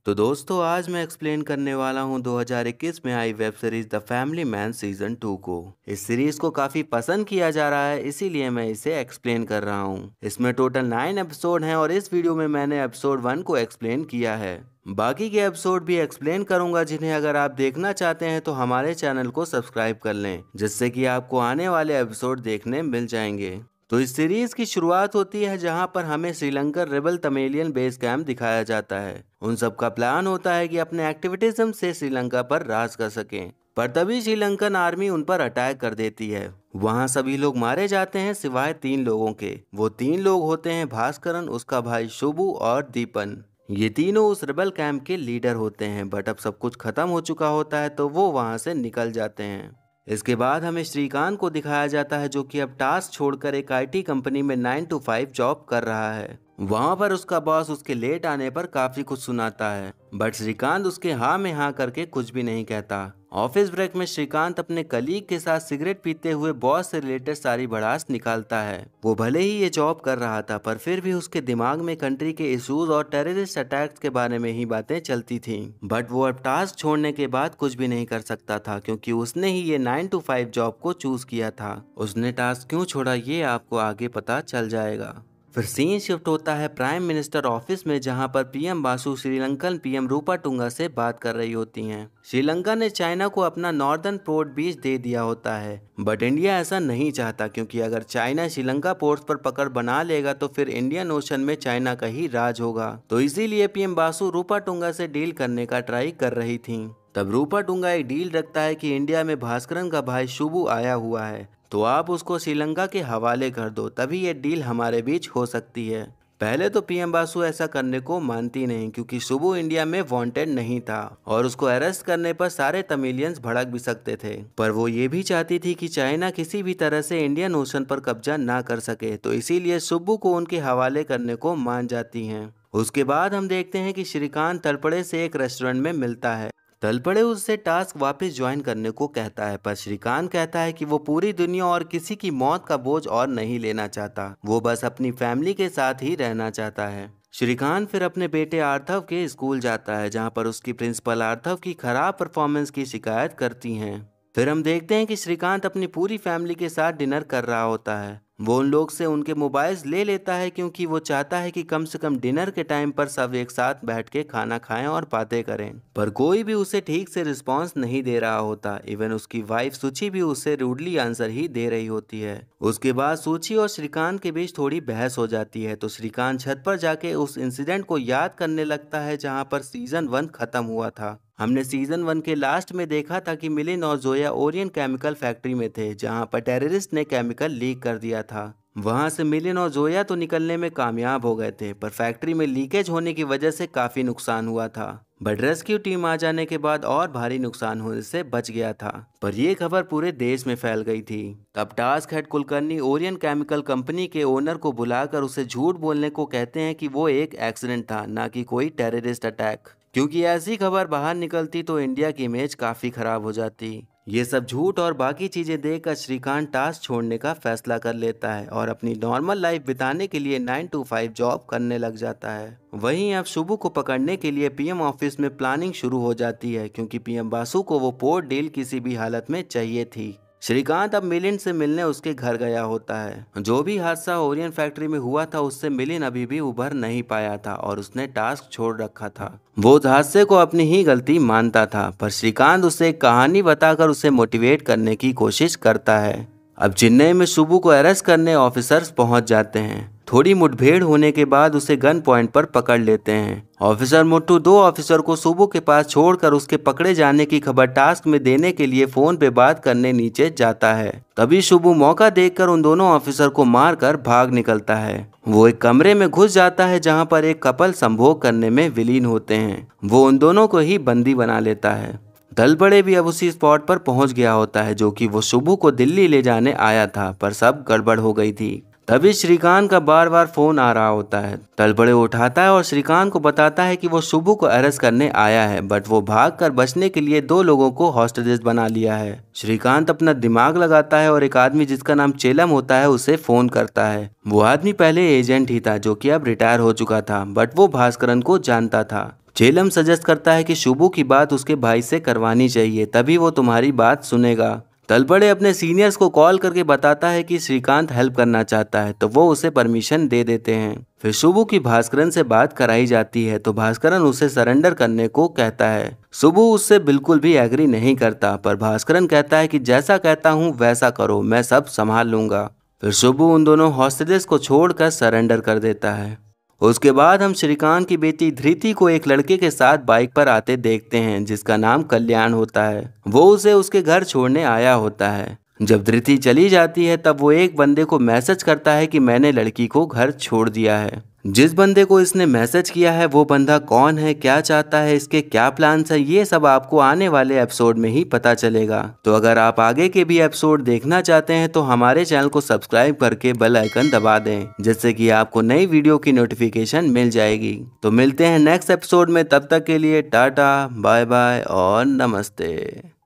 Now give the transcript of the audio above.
तो दोस्तों आज मैं एक्सप्लेन करने वाला हूँ 2021 में आई web series the family man season 2 को। इस सीरीज को काफी पसंद किया जा रहा है, इसीलिए मैं इसे एक्सप्लेन कर रहा हूँ। इसमें टोटल 9 एपिसोड हैं और इस वीडियो में मैंने एपिसोड 1 को एक्सप्लेन किया है। बाकी के एपिसोड भी एक्सप्लेन करूंगा, जिन्हें अगर आप देखना चाहते हैं तो हमारे चैनल को सब्सक्राइब कर लें, जिससे कि आपको आने वाले एपिसोड देखने मिल जाएंगे। तो इस सीरीज की शुरुआत होती है जहां पर हमें Sri Lanka rebel Tamilian base camp दिखाया जाता है। उन सब का प्लान होता है कि अपने एक्टिविटीज्म से श्रीलंका पर राज कर सकें, पर तभी श्रीलंकन आर्मी उन पर अटैक कर देती है। वहां सभी लोग मारे जाते हैं सिवाय 3 लोगों के। वो 3 लोग होते हैं भास्करन, उसका भाई शुभु और दीपन। ये तीनों उस रेबल कैंप के लीडर होते हैं, बट अब सब कुछ खत्म हो चुका होता है तो वो वहां से निकल जाते हैं। इसके बाद हमें श्रीकांत को दिखाया जाता है, जो कि अब टास्क छोड़कर एक आईटी कंपनी में 9 to 5 जॉब कर रहा है। वहां पर उसका बॉस उसके लेट आने पर काफी कुछ सुनाता है, बट श्रीकांत उसके हाँ में हाँ करके कुछ भी नहीं कहता। ऑफिस ब्रेक में श्रीकांत अपने कलीग के साथ सिगरेट पीते हुए बॉस से रिलेटेड सारी भड़ास निकालता है। वो भले ही ये जॉब कर रहा था, पर फिर भी उसके दिमाग में कंट्री के इश्यूज और टेररिस्ट अटैक्स के बारे में ही बातें चलती थी। बट वो अब टास्क छोड़ने के बाद कुछ भी नहीं कर सकता था, क्योंकि उसने ही ये 9 to 5 जॉब को चूज किया था। उसने टास्क क्यों छोड़ा ये आपको आगे पता चल जाएगा। फिर सीन शिफ्ट होता है प्राइम मिनिस्टर ऑफिस में, जहां पर पीएम बासु श्रीलंकन पीएम रूपाटुंगा से बात कर रही होती हैं। श्रीलंका ने चाइना को अपना नॉर्दर्न पोर्ट बीच दे दिया होता है, बट इंडिया ऐसा नहीं चाहता, क्योंकि अगर चाइना श्रीलंका पोर्ट्स पर पकड़ बना लेगा तो फिर इंडियन ओशन में चाइना का ही राज होगा। तो इसीलिए पीएम बासु रूपाटुंगा से डील करने का ट्राई कर रही थी। तब रूपाटुंगा एक डील रखता है कि इंडिया में भास्करन का भाई शुभु आया हुआ है, तो आप उसको श्रीलंका के हवाले कर दो, तभी ये डील हमारे बीच हो सकती है। पहले तो पीएम बासु ऐसा करने को मानती नहीं, क्योंकि शुभु इंडिया में वांटेड नहीं था और उसको अरेस्ट करने पर सारे तमिलियंस भड़क भी सकते थे। पर वो ये भी चाहती थी कि चाइना किसी भी तरह से इंडियन ओशन पर कब्जा ना कर सके, तो इसीलिए शुभु को उनके हवाले करने को मान जाती हैं। उसके बाद हम देखते हैं कि श्रीकांत तलपड़े से एक रेस्टोरेंट में मिलता है। तलपड़े उससे टास्क वापस ज्वाइन करने को कहता है, पर श्रीकांत कहता है कि वो पूरी दुनिया और किसी की मौत का बोझ और नहीं लेना चाहता, वो बस अपनी फैमिली के साथ ही रहना चाहता है। श्रीकांत फिर अपने बेटे आर्थव के स्कूल जाता है, जहां पर उसकी प्रिंसिपल आर्थव की खराब परफॉर्मेंस की शिकायत करती हैं। फिर हम देखते हैं कि श्रीकांत अपनी पूरी फैमिली के साथ डिनर कर रहा होता है। वो उन लोग से उनके मोबाइल्स ले लेता है, क्योंकि वो चाहता है कि कम से कम डिनर के टाइम पर सब एक साथ बैठ के खाना खाएं और बातें करें। पर कोई भी उसे ठीक से रिस्पांस नहीं दे रहा होता। इवन उसकी वाइफ सुची भी उससे रूडली आंसर ही दे रही होती है। उसके बाद सुची और श्रीकांत के बीच थोड़ी बहस हो जाती है, तो श्रीकांत छत पर जाके उस इंसिडेंट को याद करने लगता है जहाँ पर सीजन 1 खत्म हुआ था। हमने सीजन 1 के लास्ट में देखा था कि मिलिन और जोया ओरियन केमिकल फैक्ट्री में थे, जहां पर टेररिस्ट ने केमिकल लीक कर दिया था। वहां से मिलिन और जोया तो निकलने में कामयाब हो गए थे, पर फैक्ट्री में लीकेज होने की वजह से काफी नुकसान हुआ था। बट रेस्क्यू टीम आ जाने के बाद और भारी नुकसान होने से बच गया था। पर यह खबर पूरे देश में फैल गई थी। तब task head Kulkarni Orion chemical company के ओनर को बुलाकर उसे झूठ बोलने को कहते हैं कि वो एक एक्सीडेंट था, ना कि कोई टेररिस्ट अटैक, क्योंकि ऐसी खबर बाहर निकलती तो इंडिया की इमेज काफी खराब हो जाती। ये सब झूठ और बाकी चीजें देखकर श्रीकांत टास्क छोड़ने का फैसला कर लेता है और अपनी नॉर्मल लाइफ बिताने के लिए 9 to 5 जॉब करने लग जाता है। वहीं अब शुभु को पकड़ने के लिए पीएम ऑफिस में प्लानिंग शुरू हो जाती है, क्योंकि पीएम बासु को वो पोर्ट डील किसी भी हालत में चाहिए थी। श्रीकांत अब मिलिन से मिलने उसके घर गया होता है। जो भी हादसा ओरियन फैक्ट्री में हुआ था उससे मिलिन अभी भी उभर नहीं पाया था और उसने टास्क छोड़ रखा था। वो उस हादसे को अपनी ही गलती मानता था, पर श्रीकांत उसे एक कहानी बताकर उसे मोटिवेट करने की कोशिश करता है। अब चेन्नई में शुभु को अरेस्ट करने ऑफिसर्स पहुंच जाते हैं। थोड़ी मुठभेड़ होने के बाद उसे गन पॉइंट पर पकड़ लेते हैं। ऑफिसर मुट्टू 2 ऑफिसर को शुभु के पास छोड़कर उसके पकड़े जाने की खबर टास्क में देने के लिए फोन पे बात करने नीचे जाता है। तभी शुभु मौका देखकर उन दोनों ऑफिसर को मारकर भाग निकलता है। वो एक कमरे में घुस जाता है जहां पर एक कपल संभोग करने में विलीन होते हैं। वो उन दोनों को ही बंदी बना लेता है। दलबड़े भी अब उसी स्पॉट पर पहुंच गया होता है, जो कि वो शुभु को दिल्ली ले जाने आया था, पर सब गड़बड़ हो गई थी। तभी श्रीकांत का बार बार फोन आ रहा होता है। दलबड़े उठाता है और श्रीकांत को बताता है कि वो शुभु को अरेस्ट करने आया है, बट वो भागकर बचने के लिए 2 लोगों को हॉस्टेजेस बना लिया है। श्रीकांत अपना दिमाग लगाता है और एक आदमी जिसका नाम चेलम होता है उसे फोन करता है। वो आदमी पहले एजेंट ही था, जो कि अब रिटायर हो चुका था, बट वो भास्करन को जानता था। झेलम सजेस्ट करता है कि शुभू की बात उसके भाई से करवानी चाहिए, तभी वो तुम्हारी बात सुनेगा। तलपड़े अपने सीनियर्स को कॉल करके बताता है कि श्रीकांत हेल्प करना चाहता है, तो वो उसे परमिशन दे देते हैं। फिर शुभू की भास्करन से बात कराई जाती है, तो भास्करन उसे सरेंडर करने को कहता है। शुभू उससे बिल्कुल भी एग्री नहीं करता, पर भास्करन कहता है कि जैसा कहता हूँ वैसा करो, मैं सब संभाल लूंगा। फिर शुभू उन दोनों हॉस्टेजेस को छोड़कर सरेंडर कर देता है। उसके बाद हम श्रीकांत की बेटी धृति को एक लड़के के साथ बाइक पर आते देखते हैं जिसका नाम कल्याण होता है। वो उसे उसके घर छोड़ने आया होता है। जब धृति चली जाती है तब वो एक बंदे को मैसेज करता है कि मैंने लड़की को घर छोड़ दिया है। जिस बंदे को इसने मैसेज किया है वो बंदा कौन है, क्या चाहता है, इसके क्या प्लान्स है, ये सब आपको आने वाले एपिसोड में ही पता चलेगा। तो अगर आप आगे के भी एपिसोड देखना चाहते हैं तो हमारे चैनल को सब्सक्राइब करके बेल आइकन दबा दें, जिससे कि आपको नई वीडियो की नोटिफिकेशन मिल जाएगी। तो मिलते हैं नेक्स्ट एपिसोड में, तब तक के लिए टाटा बाय बाय और नमस्ते।